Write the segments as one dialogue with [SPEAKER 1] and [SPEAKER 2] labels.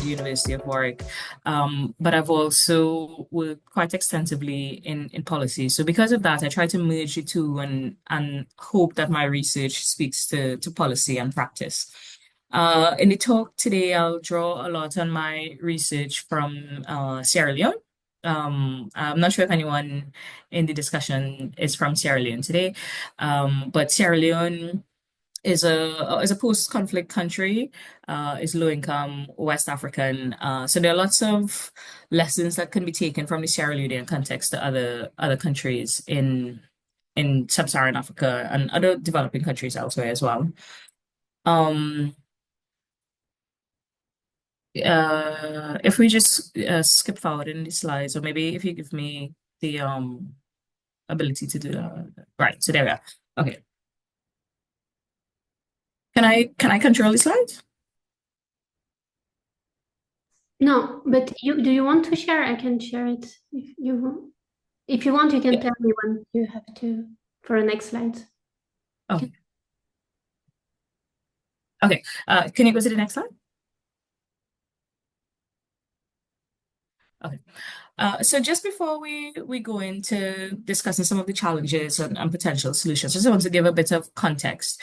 [SPEAKER 1] the University of Warwick, but I've also worked quite extensively in policy. So because of that, I try to merge the two and hope that my research speaks to policy and practice. In the talk today, I'll draw a lot on my research from Sierra Leone. I'm not sure if anyone in the discussion is from Sierra Leone today, but Sierra Leone is a post-conflict country, is low income, West African. So there are lots of lessons that can be taken from the Sierra Leonean context to other countries in sub-Saharan Africa and other developing countries elsewhere as well. If we just skip forward in the slides, or maybe if you give me the ability to do that. Right, so there we are. Okay. Can I control the slides?
[SPEAKER 2] No, but do you want to share? I can share it if you want, you can tell me when you have to for the next slide.
[SPEAKER 1] Okay. Okay. Can you go to the next slide? Okay. So just before we go into discussing some of the challenges and potential solutions, I just want to give a bit of context.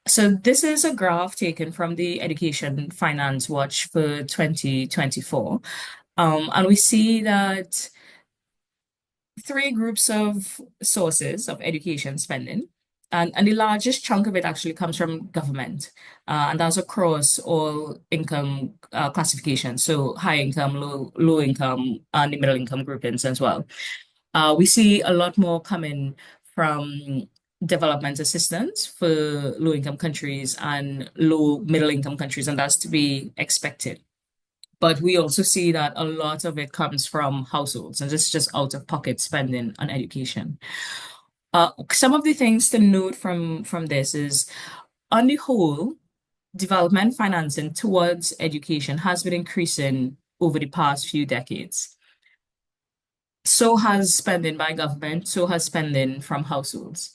[SPEAKER 1] So this is a graph taken from the Education Finance Watch for 2024. And we see that three groups of sources of education spending. And the largest chunk of it actually comes from government, and that's across all income classifications, so high income, low income, and the middle income groupings as well. We see a lot more coming from development assistance for low income countries and low middle income countries, and that's to be expected. But we also see that a lot of it comes from households, and this is just out of pocket spending on education. Some of the things to note from this is, on the whole, development financing towards education has been increasing over the past few decades. So has spending by government, so has spending from households,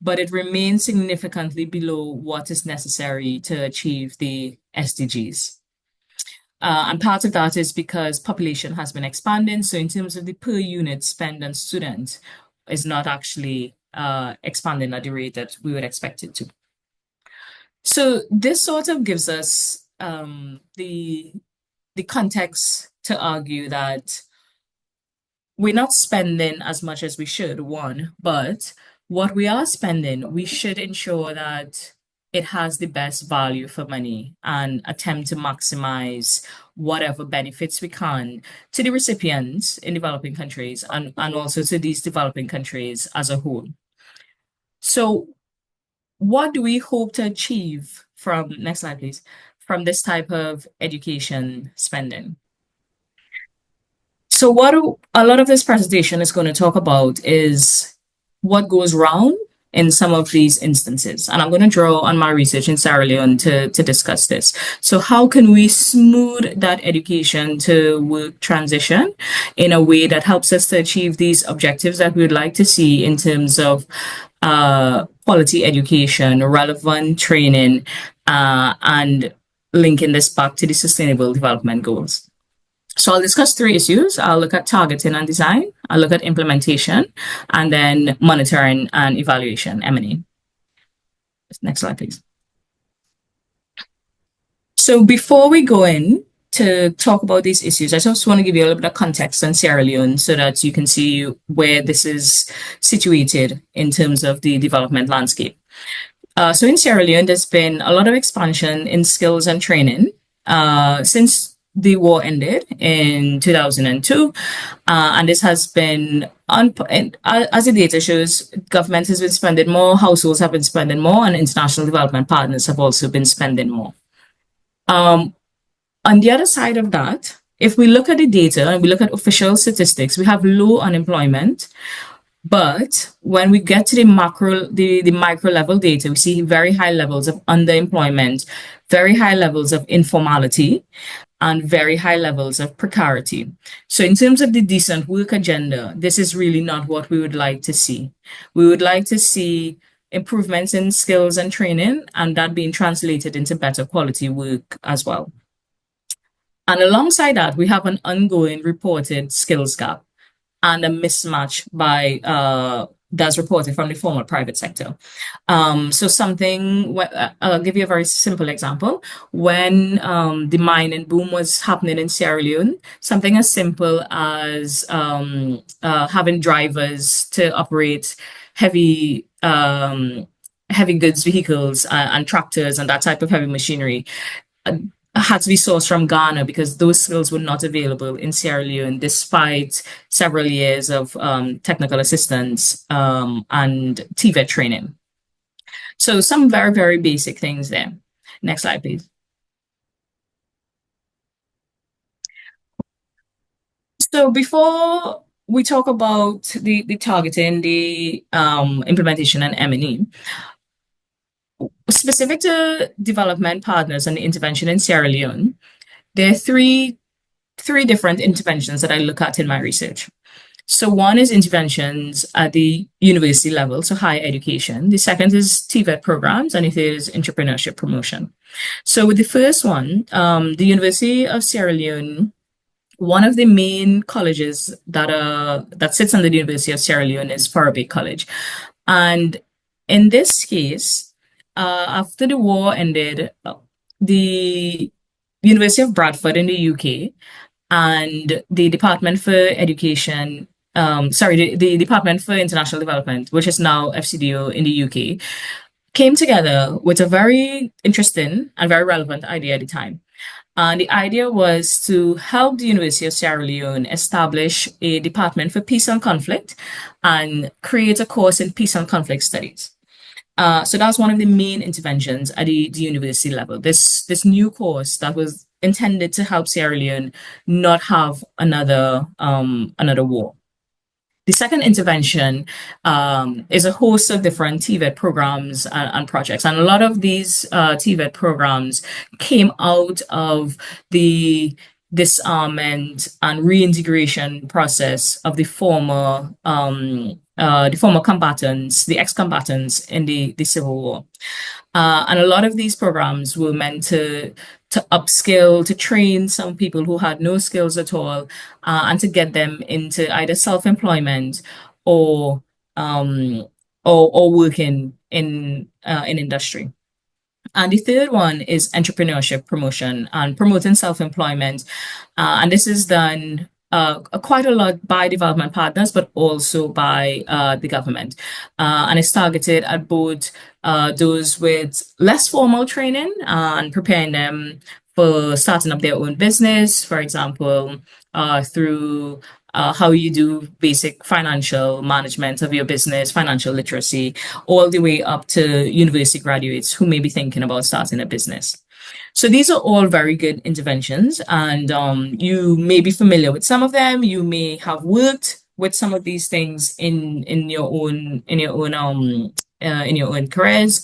[SPEAKER 1] but it remains significantly below what is necessary to achieve the SDGs. And part of that is because population has been expanding. So in terms of the per unit spend on student, is not actually expanding at the rate that we would expect it to. So this sort of gives us the context to argue that we're not spending as much as we should, one, but what we are spending, we should ensure that it has the best value for money and attempt to maximize whatever benefits we can to the recipients in developing countries and also to these developing countries as a whole. So what do we hope to achieve from, next slide, please, from this type of education spending? So what a lot of this presentation is going to talk about is what goes wrong in some of these instances. And I'm going to draw on my research in Sierra Leone to discuss this. So how can we smooth that education to work transition in a way that helps us to achieve these objectives that we would like to see in terms of quality education, relevant training, and linking this back to the Sustainable Development Goals. So I'll discuss three issues. I'll look at targeting and design, I'll look at implementation, and then monitoring and evaluation, M&E. Next slide, please. So before we go in to talk about these issues, I just want to give you a little bit of context on Sierra Leone so that you can see where this is situated in terms of the development landscape. So in Sierra Leone, there's been a lot of expansion in skills and training since the war ended in 2002, and this has been, as the data shows, government has been spending more, households have been spending more, and international development partners have also been spending more. On the other side of that, if we look at the data and we look at official statistics, we have low unemployment. But when we get to the micro level data, we see very high levels of underemployment, very high levels of informality, and very high levels of precarity. So in terms of the decent work agenda, this is really not what we would like to see. We would like to see improvements in skills and training, and that being translated into better quality work as well. And alongside that, we have an ongoing reported skills gap and a mismatch by that's reported from the formal private sector. So I'll give you a very simple example. When the mining boom was happening in Sierra Leone, something as simple as having drivers to operate heavy heavy goods vehicles and tractors and that type of heavy machinery uh, had to be sourced from Ghana because those skills were not available in Sierra Leone, despite several years of technical assistance and TVET training. So some very, very basic things there. Next slide, please. So before we talk about the targeting, the implementation and M&E, specific to development partners and intervention in Sierra Leone, there are three different interventions that I look at in my research. So one is interventions at the university level, so higher education. The second is TVET programs, and it is entrepreneurship promotion. So with the first one, the University of Sierra Leone, one of the main colleges that sits under the University of Sierra Leone is Farabee College. And in this case, after the war ended, the University of Bradford in the UK and the Department for Education, the Department for International Development, which is now FCDO in the UK, came together with a very interesting and very relevant idea at the time. And the idea was to help the University of Sierra Leone establish a department for peace and conflict and create a course in peace and conflict studies. So that was one of the main interventions at the university level. This new course that was intended to help Sierra Leone not have another war. The second intervention is a host of different TVET programs and projects. And a lot of these TVET programs came out of the disarmament and reintegration process of the former combatants, the ex-combatants in the Civil War. And a lot of these programs were meant to upskill, to train some people who had no skills at all, and to get them into either self-employment or working in industry. And the third one is entrepreneurship promotion and promoting self-employment. And this is done quite a lot by development partners, but also by the government. And it's targeted at both those with less formal training and preparing them for starting up their own business, for example, through how you do basic financial management of your business, financial literacy, all the way up to university graduates who may be thinking about starting a business. So these are all very good interventions, and you may be familiar with some of them. You may have worked with some of these things in your own careers,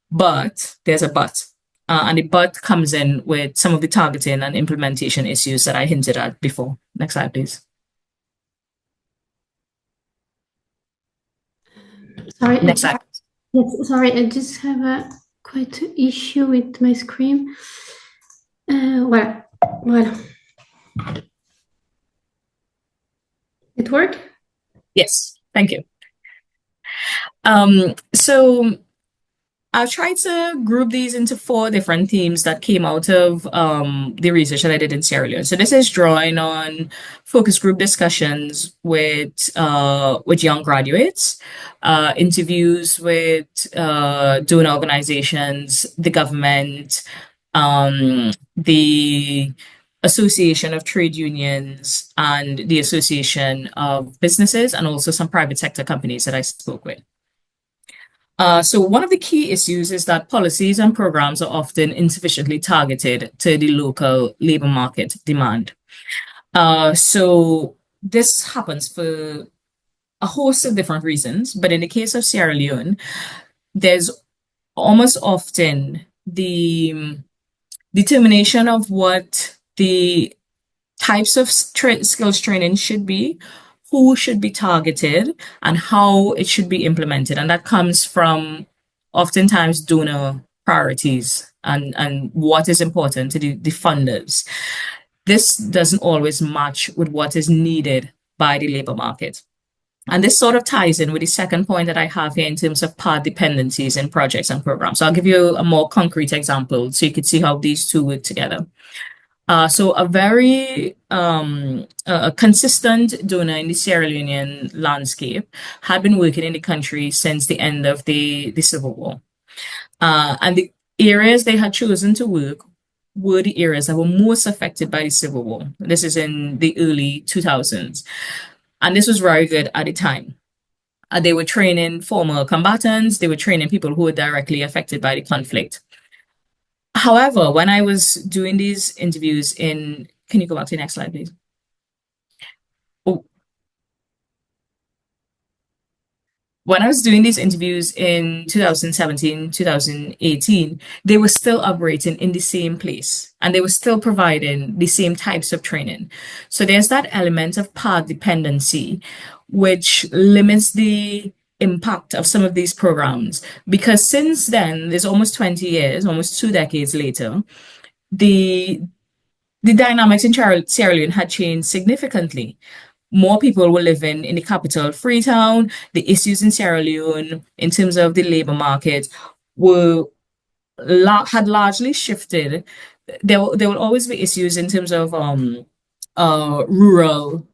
[SPEAKER 1] but there's a but. And the but comes in with some of the targeting and implementation issues that I hinted at before. Next slide, please.
[SPEAKER 2] Sorry.
[SPEAKER 1] Next slide.
[SPEAKER 2] Yes, sorry, I just have a quite issue with my screen. Well, it work?
[SPEAKER 1] Yes, thank you. So I've tried to group these into 4 different themes that came out of the research that I did in Sierra Leone. So this is drawing on focus group discussions with young graduates, interviews with donor organizations, the government, the Association of Trade Unions, and the Association of Businesses, and also some private sector companies that I spoke with. So one of the key issues is that policies and programs are often insufficiently targeted to the local labor market demand. So this happens for a host of different reasons, but in the case of Sierra Leone, there's almost often the determination of what the types of skills training should be, who should be targeted, and how it should be implemented. And that comes from oftentimes donor priorities and what is important to the funders. This doesn't always match with what is needed by the labor market. And this sort of ties in with the second point that I have here in terms of path dependencies in projects and programs. So I'll give you a more concrete example so you can see how these two work together. So a very consistent donor in the Sierra Leonean landscape had been working in the country since the end of the Civil War. And the areas they had chosen to work were the areas that were most affected by the Civil War. This is in the early 2000s. And this was very good at the time. They were training former combatants, they were training people who were directly affected by the conflict. However, when I was doing these interviews can you go back to the next slide, please? Oh, when I was doing these interviews in 2017, 2018, they were still operating in the same place and they were still providing the same types of training. So there's that element of path dependency, which limits the impact of some of these programs. Because since then, there's almost 20 years, almost 2 decades later, the dynamics in Sierra Leone had changed significantly. More people were living in the capital, Freetown. The issues in Sierra Leone, in terms of the labor market, had largely shifted. There will always be issues in terms of rural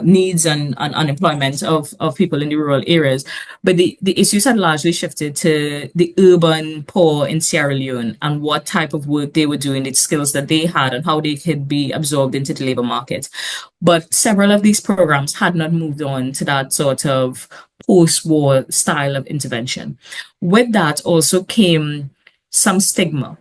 [SPEAKER 1] needs and unemployment of people in the rural areas. But the issues had largely shifted to the urban poor in Sierra Leone and what type of work they were doing, the skills that they had, and how they could be absorbed into the labor market. But several of these programs had not moved on to that sort of post-war style of intervention. With that also came some stigma.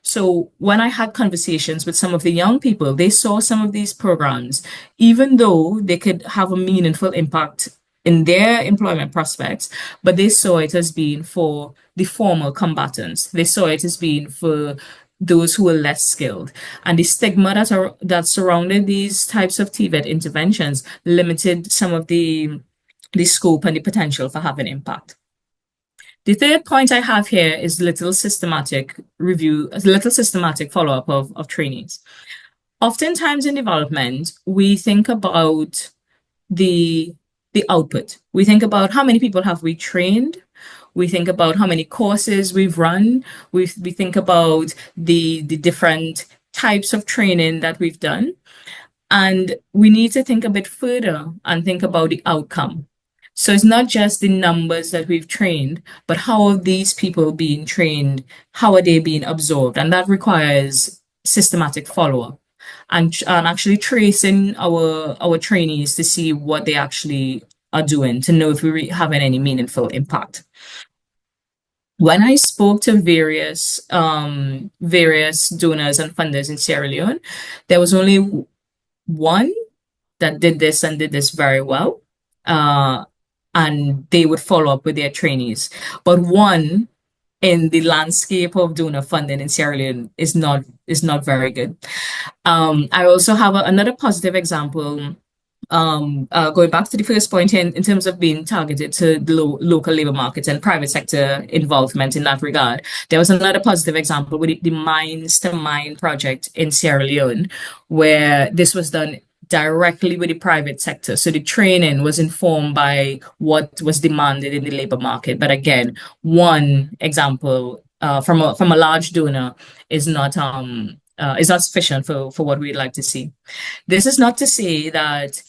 [SPEAKER 1] So when I had conversations with some of the young people, they saw some of these programs, even though they could have a meaningful impact in their employment prospects, but they saw it as being for the former combatants. They saw it as being for those who were less skilled. And the stigma that surrounded these types of TVET interventions limited some of the scope and the potential for having impact. The third point I have here is little systematic follow-up of trainees. Oftentimes in development, we think about the output. We think about how many people have we trained. We think about how many courses we've run. We think about the different types of training that we've done. And we need to think a bit further and think about the outcome. So it's not just the numbers that we've trained, but how are these people being trained? How are they being absorbed? And that requires systematic follow-up and actually tracing our trainees to see what they actually are doing, to know if we're having any meaningful impact. When I spoke to various donors and funders in Sierra Leone, there was only one that did this and did this very well. And they would follow up with their trainees. But one in the landscape of donor funding in Sierra Leone is not very good. I also have another positive example. Going back to the first point in terms of being targeted to the local labor markets and private sector involvement in that regard. There was another positive example with the Mines to Mine project in Sierra Leone, where this was done directly with the private sector. So the training was informed by what was demanded in the labor market. But again, one example from a large donor is not sufficient for what we'd like to see. This is not to say that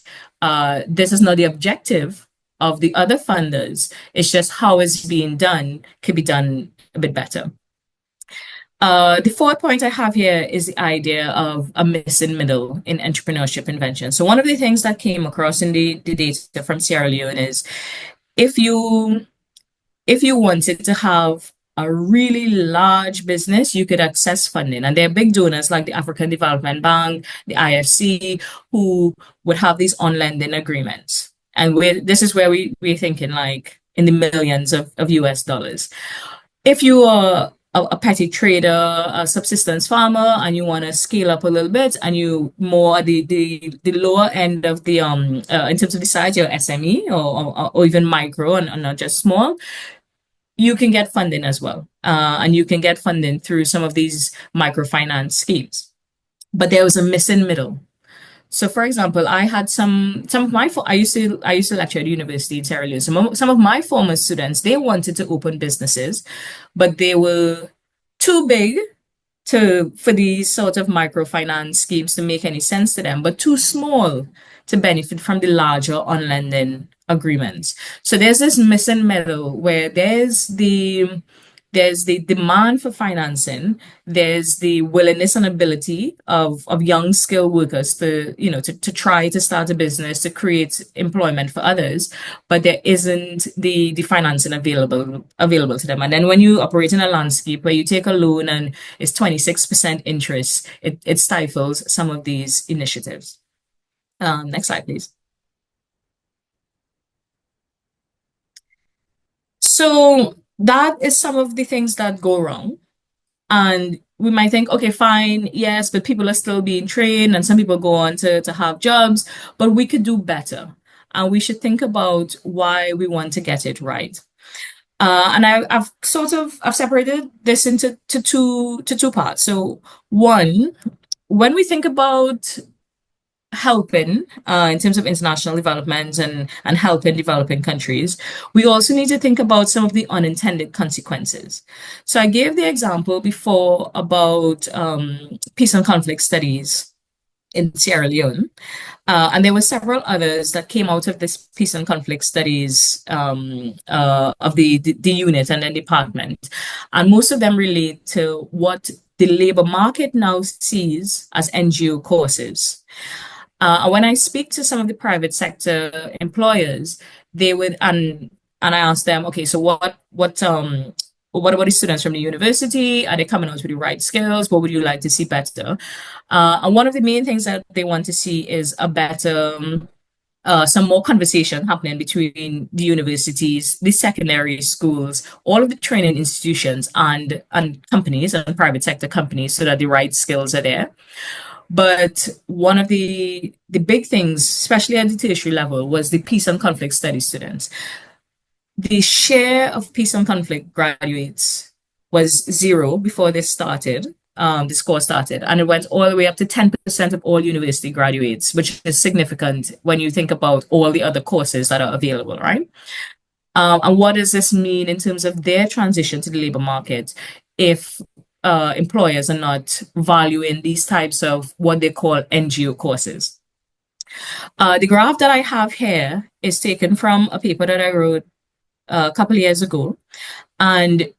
[SPEAKER 1] this is not the objective of the other funders. It's just how it's being done could be done a bit better. The fourth point I have here is the idea of a missing middle in entrepreneurship invention. So one of the things that came across in the data from Sierra Leone is if you wanted to have a really large business, you could access funding. And there are big donors like the African Development Bank, the IFC, who would have these on-lending agreements. And this is where we're thinking like in the millions of US dollars. If you are a petty trader, a subsistence farmer, and you want to scale up a little bit, and you more at the lower end of the in terms of the size, your SME or even micro and not just small, you can get funding as well. And you can get funding through some of these microfinance schemes. But there was a missing middle. So, for example, I had some of my I used to lecture at university in Sierra Leone. Some of my former students, they wanted to open businesses, but they were too big for these sort of microfinance schemes to make any sense to them, but too small to benefit from the larger on lending agreements. So there's this missing middle where there's the demand for financing, there's the willingness and ability of young skilled workers to try to start a business, to create employment for others, but there isn't the financing available to them. And then when you operate in a landscape where you take a loan and it's 26% interest, it stifles some of these initiatives. Next slide, please. So that is some of the things that go wrong. And we might think, okay, fine, yes, but people are still being trained and some people go on to have jobs, but we could do better. And we should think about why we want to get it right. And I've separated this into two parts. So one, when we think about helping in terms of international development and helping developing countries, we also need to think about some of the unintended consequences. So I gave the example before about peace and conflict studies in Sierra Leone. And there were several others that came out of this peace and conflict studies of the unit and then department. And most of them relate to what the labor market now sees as NGO courses. When I speak to some of the private sector employers, they would and I ask them, okay, so what about the students from the university? Are they coming out with the right skills? What would you like to see better? And one of the main things that they want to see is a better some more conversation happening between the universities, the secondary schools, all of the training institutions and companies and private sector companies so that the right skills are there. But one of the big things, especially at the tertiary level, was the peace and conflict studies students. The share of peace and conflict graduates was zero before this course started, and it went all the way up to 10% of all university graduates, which is significant when you think about all the other courses that are available, right? And what does this mean in terms of their transition to the labor market if employers are not valuing these types of what they call NGO courses? The graph that I have here is taken from a paper that I wrote a couple of years ago. And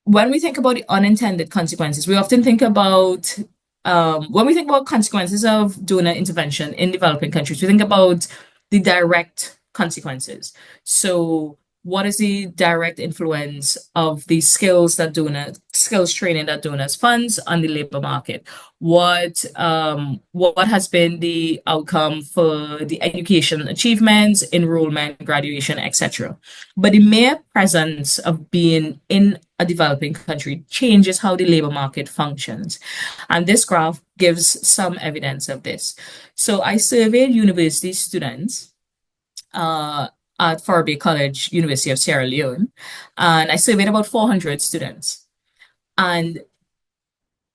[SPEAKER 1] when we think about the unintended consequences, we often think about, when we think about consequences of donor intervention in developing countries, we think about the direct consequences. So what is the direct influence of the skills training that donors funds on the labor market? What has been the outcome for the education achievements, enrollment, graduation, etc. But the mere presence of being in a developing country changes how the labor market functions. And this graph gives some evidence of this. So I surveyed university students at Forbay College, University of Sierra Leone, and I surveyed about 400 students. And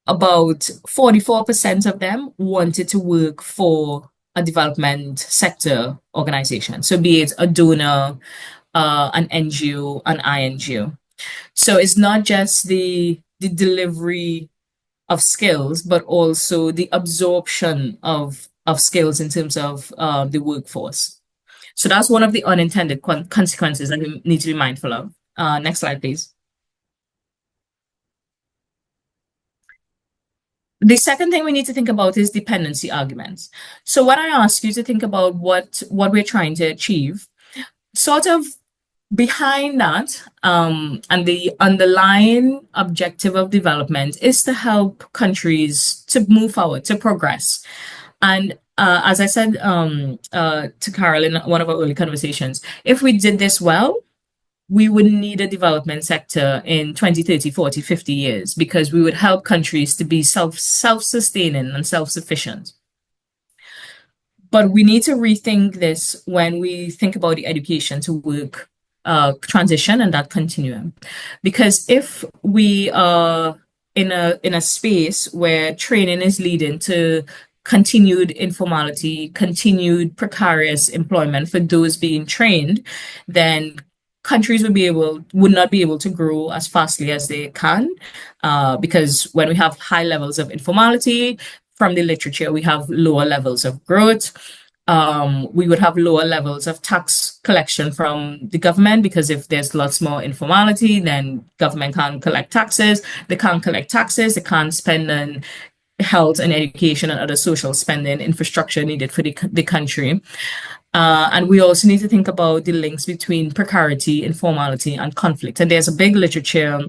[SPEAKER 1] about 44% of them wanted to work for a development sector organization. So be it a donor, an NGO, an INGO. So it's not just the delivery of skills, but also the absorption of skills in terms of the workforce. So that's one of the unintended consequences that we need to be mindful of. Next slide, please. The second thing we need to think about is dependency arguments. So when I ask you to think about what we're trying to achieve, sort of behind that, and the underlying objective of development is to help countries to move forward, to progress. And as I said to Carol in one of our early conversations, if we did this well, we wouldn't need a development sector in 20, 30, 40, 50 years because we would help countries to be self-sustaining and self-sufficient. But we need to rethink this when we think about the education to work transition and that continuum. Because if we are in a space where training is leading to continued informality, continued precarious employment for those being trained, then countries would not be able to grow as fastly as they can, because when we have high levels of informality, from the literature, we have lower levels of growth. We would have lower levels of tax collection from the government, because if there's lots more informality, then government can't collect taxes. They can't collect taxes. They can't spend on health and education and other social spending infrastructure needed for the country. And we also need to think about the links between precarity, informality, and conflict. And there's a big literature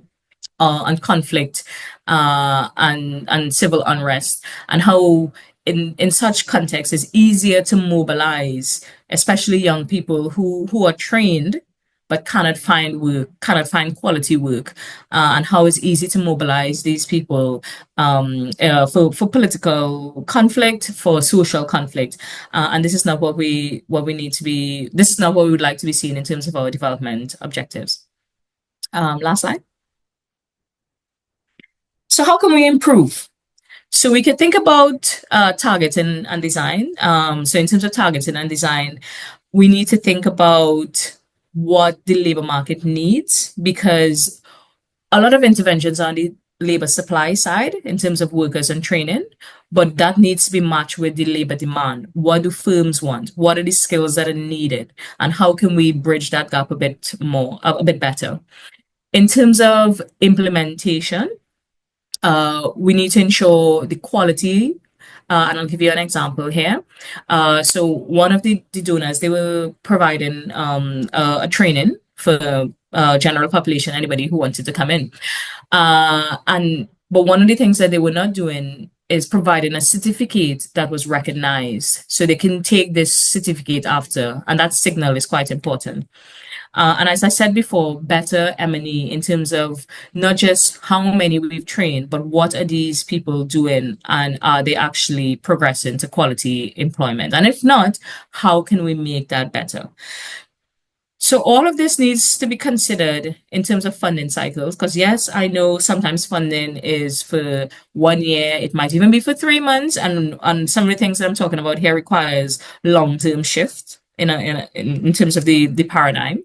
[SPEAKER 1] on conflict and civil unrest, and how in such contexts it's easier to mobilize, especially young people who are trained but cannot find work, cannot find quality work, and how it's easy to mobilize these people for political conflict, for social conflict, and this is not what we need to be. This is not what we would like to be seen in terms of our development objectives. Last slide. So how can we improve? So we could think about targeting and design. So in terms of targeting and design, we need to think about what the labor market needs, because a lot of interventions are on the labor supply side in terms of workers and training, but that needs to be matched with the labor demand. What do firms want? What are the skills that are needed? And how can we bridge that gap a bit more, a bit better? In terms of implementation, we need to ensure the quality, and I'll give you an example here. So one of the donors, they were providing a training for general population, anybody who wanted to come in. But one of the things that they were not doing is providing a certificate that was recognized, so they can take this certificate after, and that signal is quite important. And as I said before, better M&E in terms of not just how many we've trained, but what are these people doing, and are they actually progressing to quality employment? And if not, how can we make that better? So all of this needs to be considered in terms of funding cycles, because yes, I know sometimes funding is for 1 year, it might even be for 3 months, and some of the things that I'm talking about here requires long-term shift in terms of the paradigm.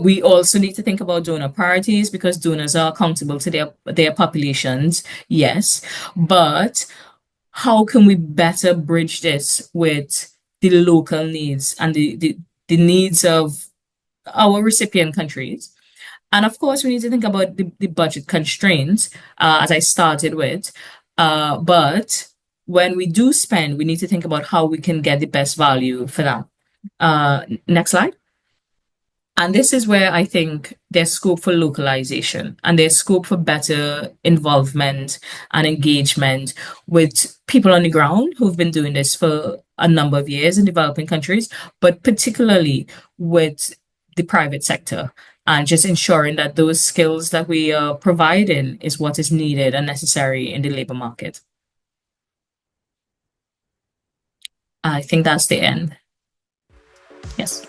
[SPEAKER 1] We also need to think about donor priorities, because donors are accountable to their populations, yes, but how can we better bridge this with the local needs and the needs of our recipient countries? And of course, we need to think about the budget constraints, as I started with. But when we do spend, we need to think about how we can get the best value for that. Next slide. And this is where I think there's scope for localization, and there's scope for better involvement and engagement with people on the ground who've been doing this for a number of years in developing countries, but particularly with the private sector, and just ensuring that those skills that we are providing is what is needed and necessary in the labor market. I think that's the end. Yes.